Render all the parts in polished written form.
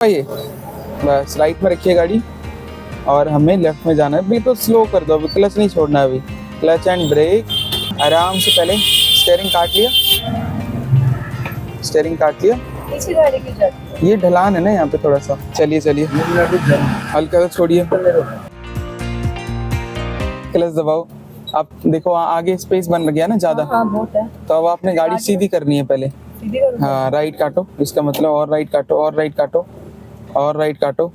ये बस राइट में रखिए गाड़ी और हमें लेफ्ट में जाना है। बिल्कुल स्लो कर दो, अभी क्लच नहीं छोड़ना है। अभी क्लच एंड ब्रेक आराम से। पहले स्टीयरिंग काट लिया, स्टीयरिंग काट लिया। पीछे गाड़ी क्यों जाती है? ये ढलान है ना यहाँ पे थोड़ा सा। चलिए चलिए, हल्का सा छोड़िए, क्लच दबाओ। आप देखो आगे स्पेस बन गया ना ज्यादा, हाँ बहुत है। तो अब आपने गाड़ी सीधी करनी है पहले। सीधी करो। हाँ राइट काटो, इसका मतलब और राइट काटो, और राइट काटो, और राइट काटो,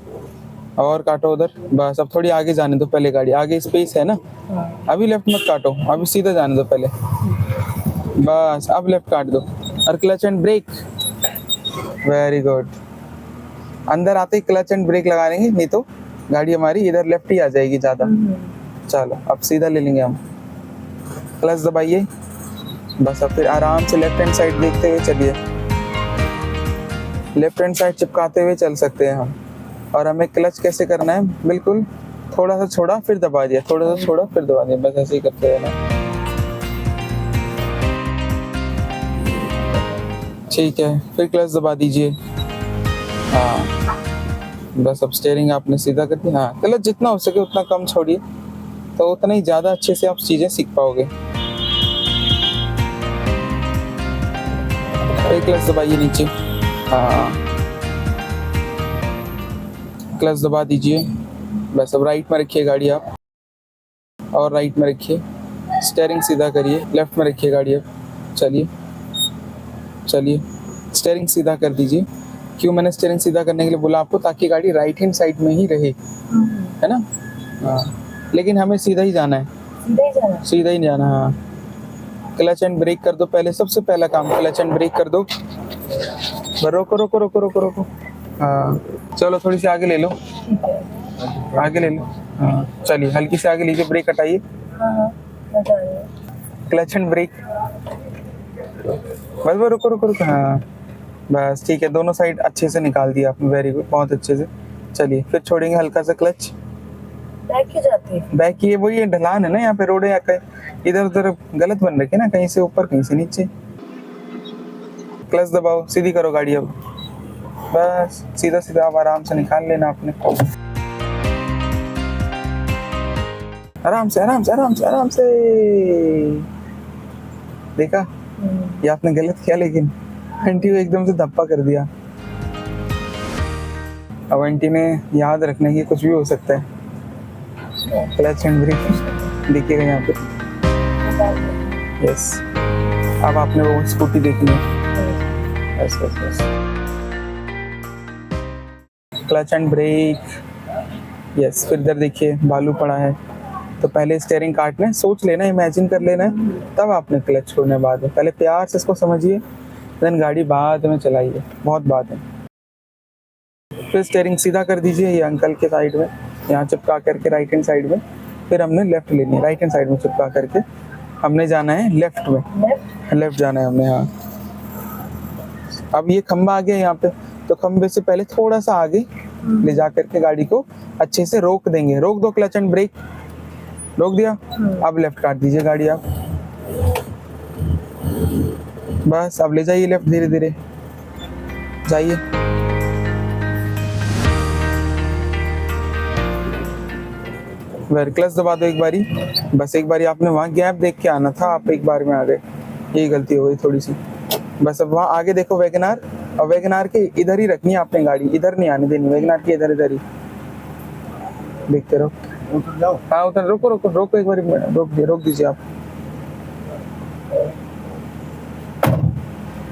और काटो उधर। बस अब थोड़ी आगे जाने दो पहले, गाड़ी आगे स्पेस है ना। हाँ। अभी लेफ्ट मत काटो, अभी सीधा जाने दो पहले। बस अब लेफ्ट काट दो और clutch and brake. Very good. अंदर आते ही क्लच एंड ब्रेक लगा लेंगे, नहीं तो गाड़ी हमारी इधर लेफ्ट ही आ जाएगी ज्यादा। चलो अब सीधा ले लेंगे हम। क्लच दबाइए बस। अब फिर आराम से लेफ्ट हैंड साइड देखते हुए चलिए। लेफ्ट हैंड साइड चिपकाते हुए चल सकते हैं हम। और हमें क्लच कैसे करना है, बिल्कुल थोड़ा सा छोड़ा फिर दबा दिया, थोड़ा सा छोड़ा फिर दबा दिया, बस ऐसे ही करते रहना। ठीक है, फिर क्लच दबा दीजिए। हाँ बस अब स्टीयरिंग आपने सीधा कर दिया। हाँ क्लच जितना हो सके उतना कम छोड़िए, तो उतना ही ज़्यादा अच्छे से आप चीज़ें सीख पाओगे। फिर क्लच दबाइए नीचे। हाँ क्लच दबा दीजिए बस। अब राइट में रखिए गाड़ी आप, और राइट में रखिए। स्टीयरिंग सीधा करिए, लेफ्ट में रखिए गाड़ी अब। चलिए चलिए, स्टीयरिंग सीधा कर दीजिए। क्यों मैंने स्टीयरिंग सीधा करने के लिए बोला आपको, ताकि गाड़ी राइट हैंड साइड में ही रहे, है ना। हाँ लेकिन हमें सीधा ही जाना है, सीधा ही जाना। सीधा ही जाना है। हाँ क्लच एंड ब्रेक कर दो पहले, सबसे पहला काम क्लच एंड ब्रेक कर दो। रोको रोको रोको रोको रोको। हाँ चलो थोड़ी सी आगे ले लो, आगे ले लो। हाँ चलिए हल्की से आगे लीजिए, ब्रेक हटाइए। हाँ मजा आ रहा है। क्लच एंड ब्रेक बस बस, रुको रुको रुको। हाँ बस ठीक है, दोनों साइड अच्छे से निकाल दिया आपने, वेरी गुड, बहुत अच्छे से। चलिए फिर छोड़ेंगे हल्का सा क्लच। बैक क्यों जाती है? बैक ये वही है, ढलान है ना यहाँ पे, रोड है या कहीं इधर उधर गलत बन रखे ना, कहीं से ऊपर कहीं से नीचे। क्लच दबाओ, सीधी करो गाड़ी अब। बस सीधा सीधा अब आराम से निकाल लेना आपने। आराम से आराम से आराम से आराम से। देखा, ये आपने गलत किया, लेकिन आंटी को एकदम से धप्पा कर दिया। अब आंटी ने याद रखना कि कुछ भी हो सकता है। क्लच एंड ब्रेक देखिएगा यहाँ पे। यस, अब आपने वो स्कूटी देखनी है। बस बस बस, क्लच एंड ब्रेक। यस, फिर इधर देखिए बालू पड़ा है, तो पहले स्टीयरिंग काटना है, सोच लेना, इमेजिन कर लेना है, तब आपने क्लच छोड़ने बाद में। पहले प्यार से इसको समझिए, देन गाड़ी बाद में चलाइए, बहुत बात है। फिर स्टीयरिंग सीधा कर दीजिए, ये अंकल के साइड में यहाँ चिपका करके राइट हैंड साइड में। फिर हमने लेफ्ट लेनी है, राइट हैंड साइड में चिपका करके हमने जाना है लेफ्ट में, लेफ्ट जाना है हमने। हाँ अब ये खंबा आ गया यहाँ पे, तो खंबे से पहले थोड़ा सा आगे ले जा करके गाड़ी को अच्छे से रोक देंगे। रोक दो, क्लच एंड ब्रेक, रोक दिया। अब लेफ्ट काट दीजिए गाड़ी आप। बस अब ले जाइए लेफ्ट, धीरे धीरे जाइए। वेरी, क्लच दबा दो एक बारी, बस एक बारी। आपने वहाँ गैप देख के आना था, आप एक बार में आ गए, यही गलती हो गई थोड़ी सी। बस अब वहाँ आगे देखो वैगनार, और वैगनार के इधर ही रखनी है आपने गाड़ी, इधर नहीं आने देनी, वैगनार की इधर इधर ही देखते रहो। हाँ उधर रोको रोको रोको, एक बार रोक दीजिए आप।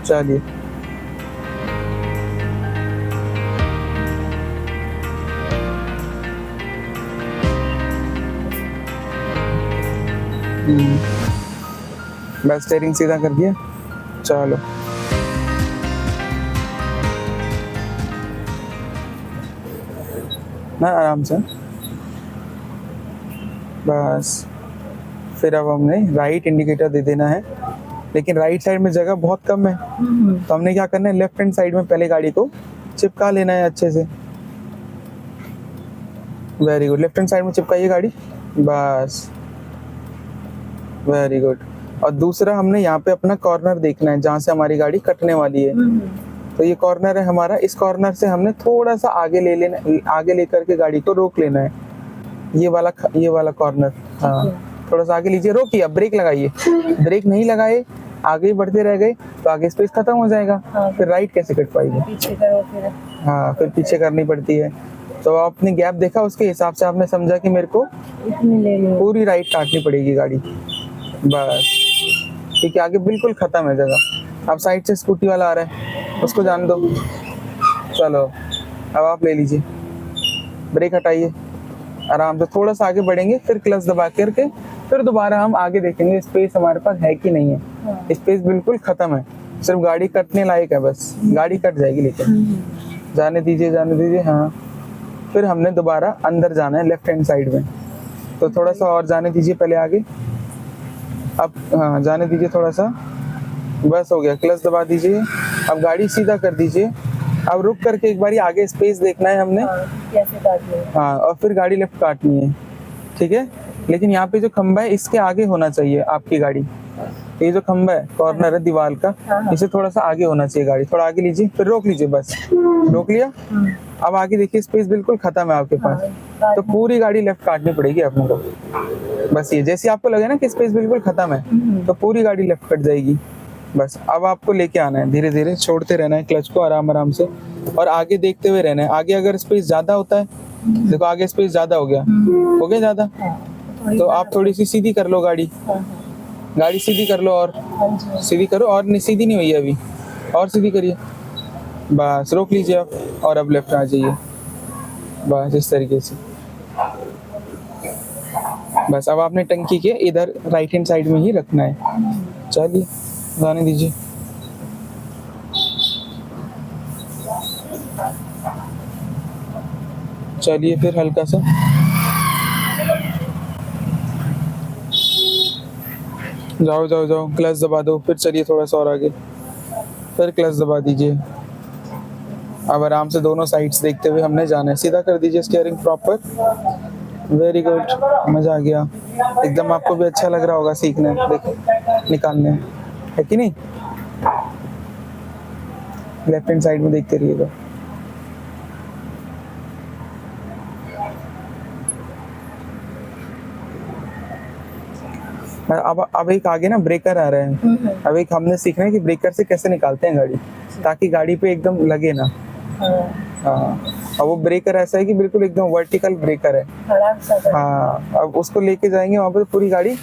चलिए बस स्टीयरिंग सीधा कर दिया। चलो ना, आराम से बस। फिर अब हमने राइट इंडिकेटर दे देना है, लेकिन राइट साइड में जगह बहुत कम है, तो हमने क्या करना है, लेफ्ट हैंड साइड में पहले गाड़ी को चिपका लेना है अच्छे से। Very good, left hand side में चिपकाइए गाड़ी, बस वेरी गुड। और दूसरा हमने यहाँ पे अपना कॉर्नर देखना है, जहाँ से हमारी गाड़ी कटने वाली है। तो ये कॉर्नर है हमारा, इस कॉर्नर से हमने थोड़ा सा आगे ले लेना, आगे लेकर के गाड़ी को रोक लेना है। ये वाला कॉर्नर, हाँ थोड़ा सा आगे लीजिए, रोकिए, अब ब्रेक लगाइए। ब्रेक नहीं लगाए, आगे ही बढ़ते रह गए तो आगे स्पेस खत्म हो जाएगा। हाँ। फिर राइट कैसे कट पाएंगे? पीछे करो फिर। हाँ फिर पीछे करनी पड़ती है। तो आपने गैप देखा, उसके हिसाब से आपने समझा कि मेरे को इतनी ले लो। पूरी राइट काटनी पड़ेगी गाड़ी, बस, क्योंकि आगे बिल्कुल खत्म है जगह। अब साइड से स्कूटी वाला आ रहा है, उसको जान दो। चलो अब आप ले लीजिए, ब्रेक हटाइए, आराम से थोड़ा सा आगे बढ़ेंगे, फिर क्लच दबा करके फिर दोबारा हम आगे देखेंगे स्पेस हमारे पास है कि नहीं है। हाँ। स्पेस बिल्कुल खत्म है, सिर्फ गाड़ी कटने लायक है, बस गाड़ी कट जाएगी, लेकिन जाने दीजिए। हाँ फिर हमने दोबारा अंदर जाना है लेफ्ट हैंड साइड में, तो थोड़ा सा और जाने दीजिए पहले आगे। अब हाँ जाने दीजिए थोड़ा सा, बस हो गया, क्लच दबा दीजिए। अब गाड़ी सीधा कर दीजिए। अब रुक करके एक बारी आगे स्पेस देखना है हमने, हाँ, कैसे काटनी है? हाँ, और फिर गाड़ी लेफ्ट काटनी है, ठीक है। लेकिन यहाँ पे जो खंबा है इसके आगे होना चाहिए आपकी गाड़ी। ये जो खंबा है, कॉर्नर है दीवार का, हाँ। इसे थोड़ा सा आगे होना चाहिए गाड़ी, थोड़ा आगे लीजिए, फिर रोक लीजिए, बस रोक लिया। अब आगे देखिए स्पेस बिल्कुल खत्म है आपके पास, तो पूरी गाड़ी लेफ्ट काटनी पड़ेगी अपने को। बस ये जैसे आपको लगे ना कि स्पेस बिल्कुल खत्म है, तो पूरी गाड़ी लेफ्ट कट जाएगी। बस अब आपको लेके आना है, धीरे धीरे छोड़ते रहना है क्लच को, आराम आराम से, और आगे देखते हुए रहना है। आगे अगर स्पेस ज्यादा होता है, देखो आगे स्पेस ज्यादा हो गया ज्यादा, तो आप थोड़ी सी सीधी कर लो गाड़ी, गाड़ी सीधी कर लो, और सीधी करो, और नहीं सीधी नहीं हुई है अभी, और सीधी करिए, बस रोक लीजिए आप, और अब लेफ्ट आ जाइए, बस इस तरीके से। बस अब आपने टंकी के इधर राइट हैंड साइड में ही रखना है। चलिए जाने दीजिए। चलिए फिर हल्का सा जाओ, क्लच दबा दो, फिर चलिए थोड़ा सा और आगे, फिर क्लच दबा दीजिए। अब आराम से दोनों साइड्स देखते हुए हमने जाना है। सीधा कर दीजिए स्टीयरिंग प्रॉपर, वेरी गुड, मजा आ गया एकदम। आपको भी अच्छा लग रहा होगा सीखने, देखो निकालने, है कि नहीं। लेफ्ट हैंड साइड में देखते रहिएगा। अब एक आगे ना ब्रेकर आ रहे हैं, अब एक हमने सीखना है कि ब्रेकर से कैसे निकालते हैं गाड़ी, ताकि गाड़ी पे एकदम लगे ना। हाँ, अब वो ब्रेकर ऐसा है कि बिल्कुल एकदम वर्टिकल ब्रेकर है। हाँ, अब उसको लेके जाएंगे वहाँ पे, पूरी गाड़ी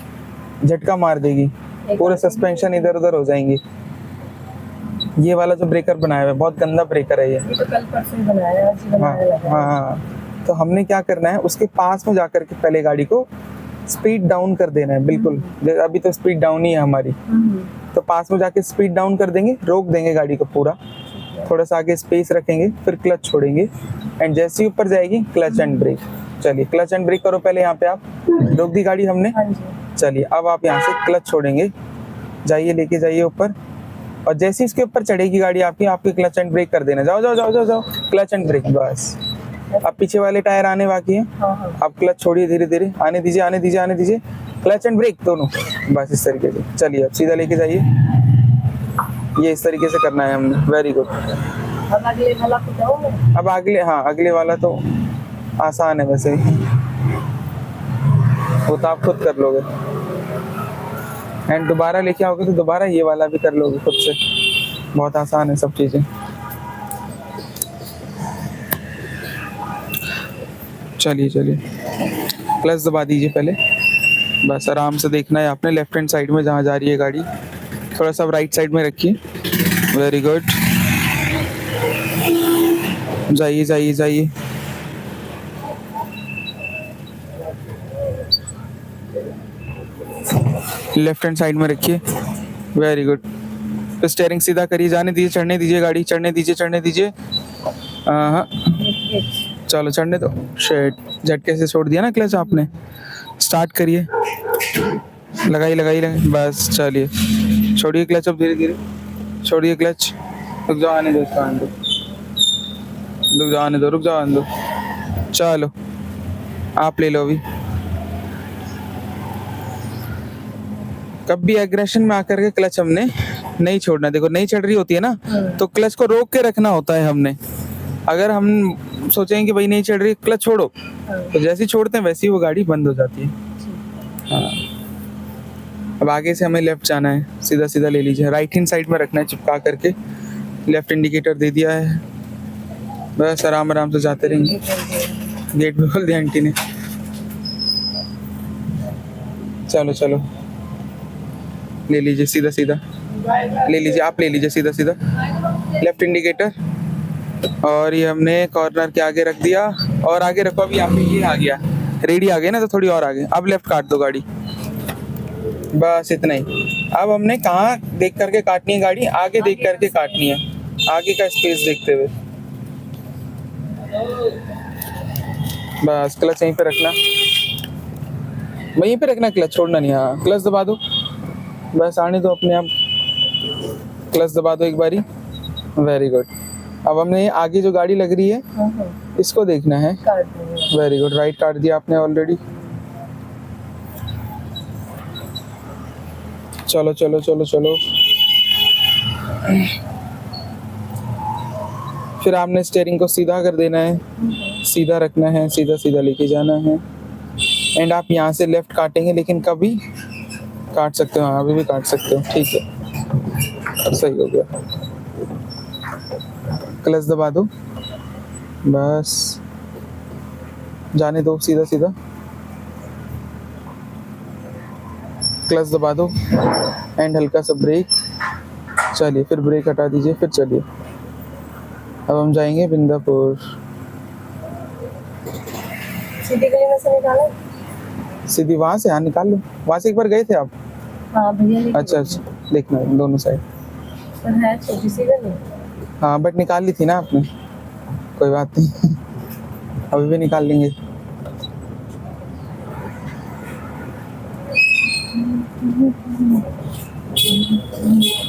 झटका मार देगी, पूरे सस्पेंशन इधर उधर हो जाएंगे। ये वाला जो ब्रेकर बनाया हुआ है बहुत गंदा ब्रेकर है ये। तो कल परसों ही बनाया है, आज ही बनाने लगा है। हाँ, तो हमने क्या करना है, उसके पास में जाकर के पहले गाड़ी को स्पीड डाउन कर देना है, बिल्कुल। अभी तो स्पीड डाउन ही है हमारी, तो पास में जाके स्पीड डाउन कर देंगे, रोक देंगे गाड़ी को पूरा, थोड़ा सा आगे स्पेस रखेंगे, फिर क्लच छोड़ेंगे, एंड जैसे ही ऊपर जाएगी क्लच एंड ब्रेक। चलिए क्लच एंड ब्रेक करो पहले, यहाँ पे आप रोक दी गाड़ी हमने। चलिए अब आप यहाँ से क्लच छोड़ेंगे, जाइए लेके जाइए ऊपर, और जैसे इसके ऊपर चढ़ेगी गाड़ी आपकी क्लच एंड ब्रेक कर देना। जाओ, क्लच एंड ब्रेक, बस। अब पीछे वाले टायर आने बाकी हैं, अब क्लच छोड़िए, धीरे धीरे आने दीजिए, क्लच एंड ब्रेक दोनों, बस इस तरीके से। चलिए अब सीधा लेके जाइए, ये इस तरीके से करना है हमने, वेरी गुड। अब अगले वाला बताओ मैं। अब अगले वाला तो आसान है वैसे, वो तो आप खुद कर लोगे, एंड दोबारा लेके आओगे तो दोबारा ये वाला भी कर लोगे खुद से, बहुत आसान है सब चीज़ें। चलिए क्लच दबा दीजिए पहले, बस आराम से देखना है आपने लेफ्ट हैंड साइड में जहाँ जा रही है गाड़ी, थोड़ा सा राइट साइड में रखिए, वेरी गुड। जाइए, लेफ्ट हैंड साइड में रखिए, वेरी गुड। तो स्टीयरिंग सीधा करिए, जाने दीजिए, चढ़ने दीजिए गाड़ी, चढ़ने दीजिए। हाँ चलो चढ़ने दो, शेट, झटके से छोड़ दिया ना क्लच आपने। स्टार्ट करिए, लगाई, बस। चलिए छोड़िए क्लच, अब धीरे धीरे छोड़िए क्लच, रुक जाओ, आने दो, रुक जाओ, आने दो। चलो आप ले लो अभी। कब भी एग्रेशन में आकर के क्लच हमने नहीं छोड़ना, देखो नहीं चढ़ रही होती है ना, तो क्लच को रोक के रखना होता है हमने। अगर हम सोचें कि भाई नहीं चढ़ रही, क्लच छोड़ो, तो जैसे ही छोड़ते हैं वैसे ही वो गाड़ी बंद हो जाती है। हाँ, अब आगे से हमें लेफ्ट जाना है, सीधा सीधा ले लीजिए, राइट हैंड साइड में रखना है चिपका करके। लेफ्ट इंडिकेटर दे दिया है, बस आराम आराम से जाते रहेंगे। गेट भी खोल दिया आंटी ने। चलो चलो, ले लीजिए सीधा सीधा, ले लीजिए, आप ले लीजिए सीधा सीधा। लेफ्ट इंडिकेटर, और ये हमने कॉर्नर के आगे रख दिया, और आगे रखो। अभी यहाँ पे ये आ गया, रेडी आ गया ना, तो थोड़ी और आगे। अब लेफ्ट काट दो गाड़ी, बस इतना ही। अब हमने कहाँ देख करके काटनी है गाड़ी, आगे देख करके काटनी है, आगे का स्पेस देखते हुए। बस क्लच यहीं पे रखना, वहीं पे रखना, क्लच छोड़ना नहीं। हाँ, क्लच दबा दो, बस आने दो अपने आप। क्लच दबा दो एक बारी, वेरी गुड। अब हमने आगे जो गाड़ी लग रही है इसको देखना है, काट दूंगी। Very good. राइट काट दिया आपने ऑलरेडी। चलो चलो चलो चलो, फिर आपने स्टीयरिंग को सीधा कर देना है, सीधा रखना है, सीधा सीधा लेके जाना है। एंड आप यहाँ से लेफ्ट काटेंगे, लेकिन कभी काट सकते हो, हाँ अभी भी काट सकते हो, ठीक है, सही हो गया। क्लच दबा दो, बस जाने दो सीधा सीधा। क्लच दबा दो एंड हल्का सा ब्रेक। चलिए, फिर ब्रेक हटा दीजिए, फिर चलिए। अब हम जाएंगे बिंदापुर। सीधी गली में से निकाला। सीधी वहाँ से, हाँ निकाल लो, वहाँ से एक बार गए थे आप। हाँ भैया लेके अच्छा अच्छा, देखना दोनों साइड। पर है छोटी सी गली। हाँ बट निकाल ली थी ना आपने, कोई बात नहीं, अभी भी निकाल लेंगे।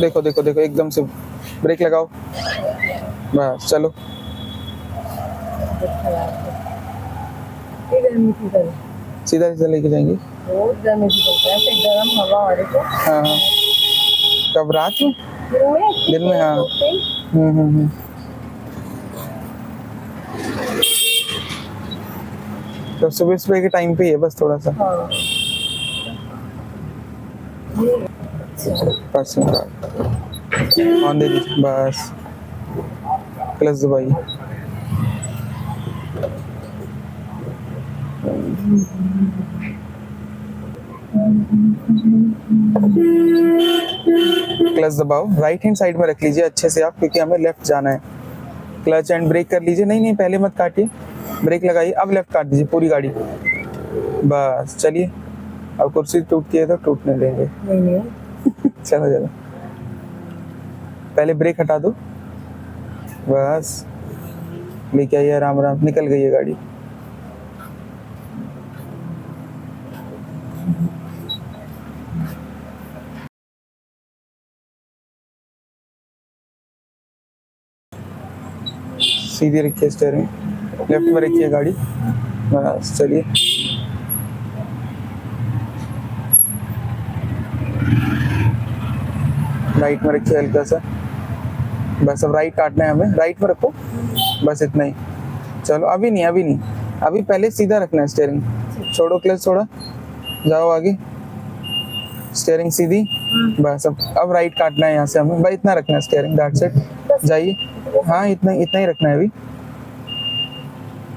देखो देखो देखो, एकदम से ब्रेक लगाओ, बस चलो। ये गर्मी की गली, सीधा सीधा लेके जाएंगे। बहुत गर्मी की गली है, ऐसे गर्म हवा आ रही है। हाँ हाँ, कब रात में? दिन में, हाँ। हम्म। तो सुबह सुबह के टाइम पे ही है बस थोड़ा सा। हाँ। पर्सन ऑन दे दीजिए, बस क्लच दबाइए। क्लच दबाओ, राइट हैंड साइड में रख लीजिए अच्छे से आप, क्योंकि हमें लेफ्ट जाना है। क्लच एंड ब्रेक कर लीजिए, नहीं नहीं पहले मत काटिए, ब्रेक लगाइए। अब लेफ्ट काट दीजिए पूरी गाड़ी, बस चलिए। अब कुर्सी टूटती है तो टूटने देंगे। नहीं चलो चलो, पहले ब्रेक हटा दो, बस लेके आइए आराम आराम। निकल गई है गाड़ी। सीधी रखिए स्टीयरिंग, लेफ्ट में रखिए गाड़ी, बस चलिए। राइट में रखिए हल्का सा, बस अब राइट काटना है हमें, राइट में रखो, बस इतना ही। चलो अभी नहीं, अभी नहीं, अभी पहले सीधा रखना है स्टीयरिंग। छोड़ो क्लच, छोड़ा, जाओ आगे, स्टीयरिंग सीधी, बस। अब राइट काटना है यहाँ से हमें, भाई इतना रखना है स्टीयरिंग, दैट्स इट। जाइए, हाँ इतना इतना ही रखना है अभी।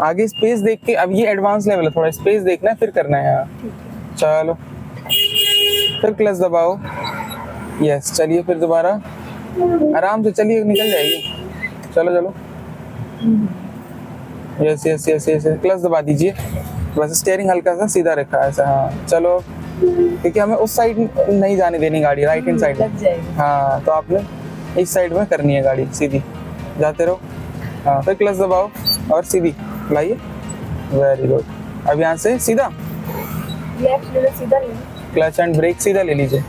आगे स्पेस देख के, अब ये एडवांस लेवल है, थोड़ा स्पेस देखना है फिर करना है यहाँ। चलो, फिर क्लच दबाओ, यस। चलिए फिर दोबारा आराम से चलिए, निकल जाएगी। चलो चलो, yes yes yes yes, clutch दबा दीजिए, बस स्टीयरिंग हल्का सा सीधा रखा है ऐसा। हाँ चलो, क्योंकि हमें उस साइड नहीं जाने देनी गाड़ी, राइट हैंड साइड लग जाएगी। हाँ, तो आपने इस साइड में करनी है गाड़ी, सीधी जाते रहो। हाँ, फिर क्लच दबाओ और सीधी लाइए, वेरी गुड। अब यहाँ से सीधा लेफ्ट ले, सीधा ले। क्लच एंड ब्रेक सीधा ले लीजिए,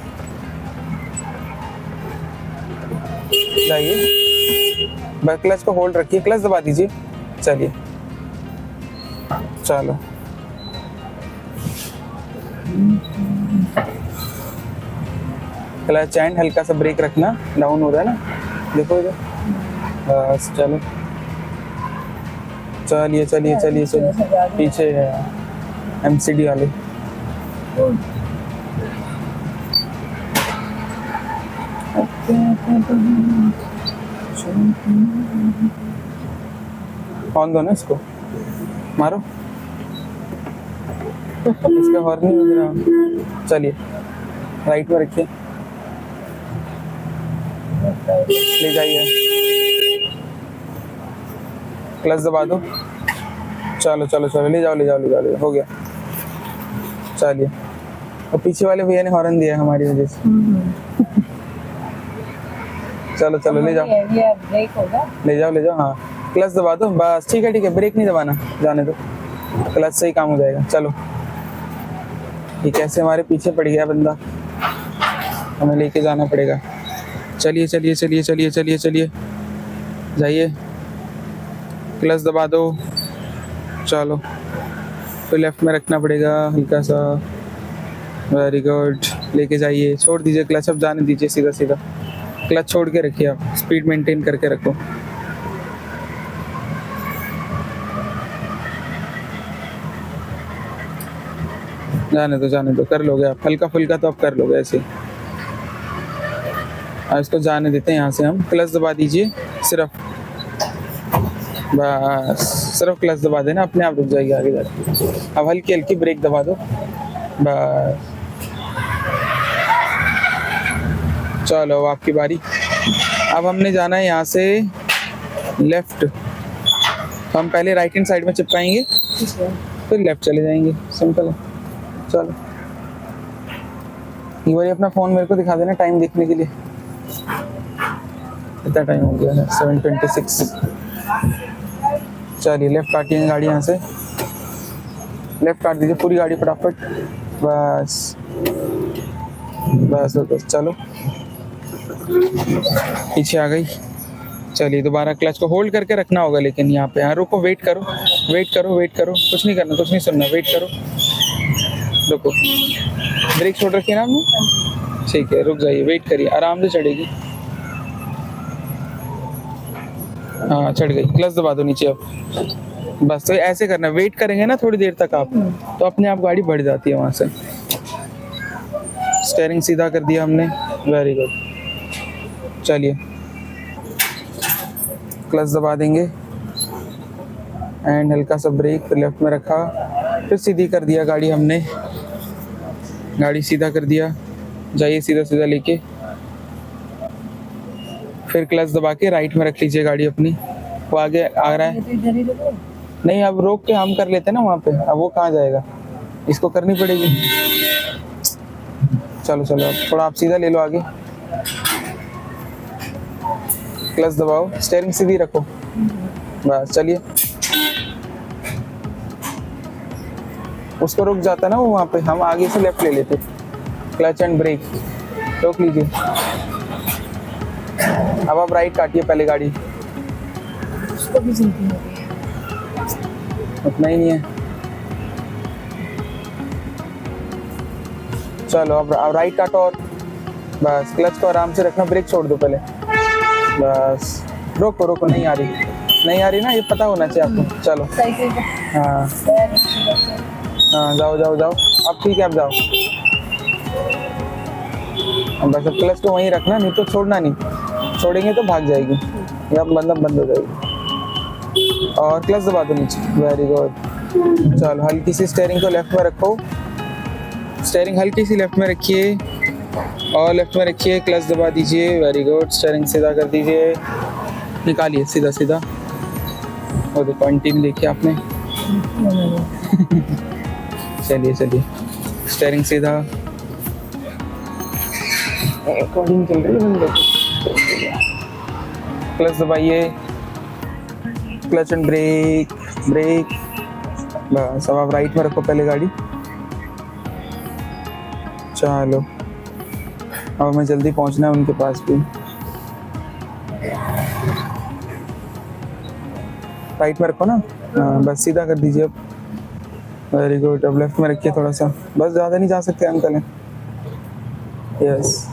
जाइए, बस क्लच को होल्ड रखिए, क्लच दबा दीजिए, चलिए। चलो, क्लच एंड हल्का सा ब्रेक रखना, डाउन हो रहा है ना, देखो इधर, बस चलो, चलिए चलिए चलिए चलिए, पीछे है MCD वाले। ऑन दो ना इसको, मारो, इसका हॉर्न नहीं बज रहा। चलिए राइट में रखिए, ले जाइए, क्लच दबा दो, चलो चलो चलो, ले जाओ ले जाओ ले जाओ ले जाओ, हो गया। चलिए, और पीछे वाले भैया ने हॉर्न दिया हमारी वजह से। चलो चलो ले जाओ ये ब्रेक होगा। ले जाओ ले जाओ, हाँ क्लच दबा दो बस, ठीक है, ब्रेक नहीं दबाना, जाने दो, क्लच से ही काम हो जाएगा। चलो, ये कैसे हमारे पीछे पड़ गया बंदा, हमें लेके जाना पड़ेगा। चलिए चलिए चलिए चलिए चलिए चलिए, जाइए, क्लच दबा दो, चलो, फिर लेफ्ट में रखना पड़ेगा हल्का सा, वेरी गुड, लेके जाइए, छोड़ दीजिए क्लच, अब जाने दीजिए सीधा सीधा, क्लच छोड़ के रखिए, आप स्पीड मेंटेन करके रखो। जाने दो, कर लोगे आप, हल्का फुल्का तो आप कर लोगे ऐसे। अब इसको जाने देते हैं यहाँ से हम, क्लच दबा दीजिए सिर्फ, बस सिर्फ क्लच दबा देना, अपने आप रुक जाएगी आगे जाके। अब हल्की हल्की ब्रेक दबा दो, बस, चलो आपकी बारी। अब हमने जाना है यहाँ से लेफ्ट, हम पहले राइट हैंड साइड में चिपकाएंगे, फिर लेफ्ट चले जाएंगे, सिंपल है। चलो, एक बार अपना फ़ोन मेरे को दिखा देना टाइम देखने के लिए, कितना टाइम हो गया है, 7:26। चलिए लेफ्ट काटिए गाड़ी यहाँ से, लेफ्ट काट दीजिए पूरी गाड़ी फटाफट, बस बस बस, चलो पीछे आ गई। चलिए दोबारा क्लच को होल्ड करके रखना होगा, लेकिन यहाँ पे, हाँ रुको, वेट करो वेट करो वेट करो, कुछ नहीं करना, कुछ नहीं सुनना, वेट करो, रुको, ब्रेक छोड़ रखी है ना आपने, ठीक है, रुक जाइए, वेट करिए, आराम से चढ़ेगी, हाँ चढ़ गई, क्लच दबा दो नीचे अब, बस। तो ऐसे करना, वेट करेंगे ना थोड़ी देर तक आप, तो अपने आप गाड़ी बढ़ जाती है वहाँ से। स्टीयरिंग सीधा कर दिया हमने, वेरी गुड। चलिए क्लच दबा देंगे एंड हल्का सा ब्रेक, फिर लेफ्ट में रखा, फिर सीधी कर दिया गाड़ी हमने, गाड़ी सीधा कर दिया, जाइए सीधा सीधा लेके, फिर क्लच दबा के राइट में रख लीजिए गाड़ी अपनी, वो आगे आ रहा है, तो इधर ही रुको। नहीं अब रोक के हम कर लेते हैं ना वहाँ पे, अब वो कहाँ जाएगा, इसको करनी पड़ेगी। चलो चलो, अब थोड़ा आप सीधा ले लो आगे, क्लच दबाओ, स्टीयरिंग सीधी रखो, बस चलिए, उसको रुक जाता ना वो वहाँ पे, हम आगे से लेफ्ट ले लेते, क्लच एंड ब्रेक, रोक लीजिए। अब आप राइट काटिए पहले गाड़ी, उसको भी जल्दी हो गई। उतना ही नहीं है, चलो अब राइट काटो, और बस क्लच को आराम से रखना, ब्रेक छोड़ दो पहले, बस रोको रोको, नहीं आ रही ना, ये पता होना चाहिए आपको। चलो साइकिल पे हाँ हाँ, जाओ जाओ जाओ, अब ठीक है, अब जाओ, अब बस अब क्लच को वहीं रखना, नहीं तो छोड़ना नहीं, छोड़ेंगे तो भाग जाएगी, या बंद हो जाएगी। और क्लच दबा दो नीचे, वेरी गुड। चलो हल्की सी स्टीयरिंग को लेफ्ट में रखो, स्टीयरिंग हल्की सी लेफ्ट में रखिए, और लेफ्ट में रखिए, क्लच दबा दीजिए, वेरी गुड, स्टीयरिंग सीधा कर दीजिए, निकालिए सीधा सीधा, और देखो अंटीन देखिए आपने। चलिए चलिए, स्टीयरिंग सीधा, रिकॉर्डिंग चल रही है बंदे, क्लच दबाइए, क्लच एंड ब्रेक, बस। अब आप राइट में रखो पहले गाड़ी, चलो अब हमें जल्दी पहुंचना है उनके पास भी, राइट में रखो ना, हाँ बस सीधा कर दीजिए अब, वेरी गुड। अब लेफ्ट में रखिए थोड़ा सा, बस ज़्यादा नहीं जा सकते अंकल हैं, यस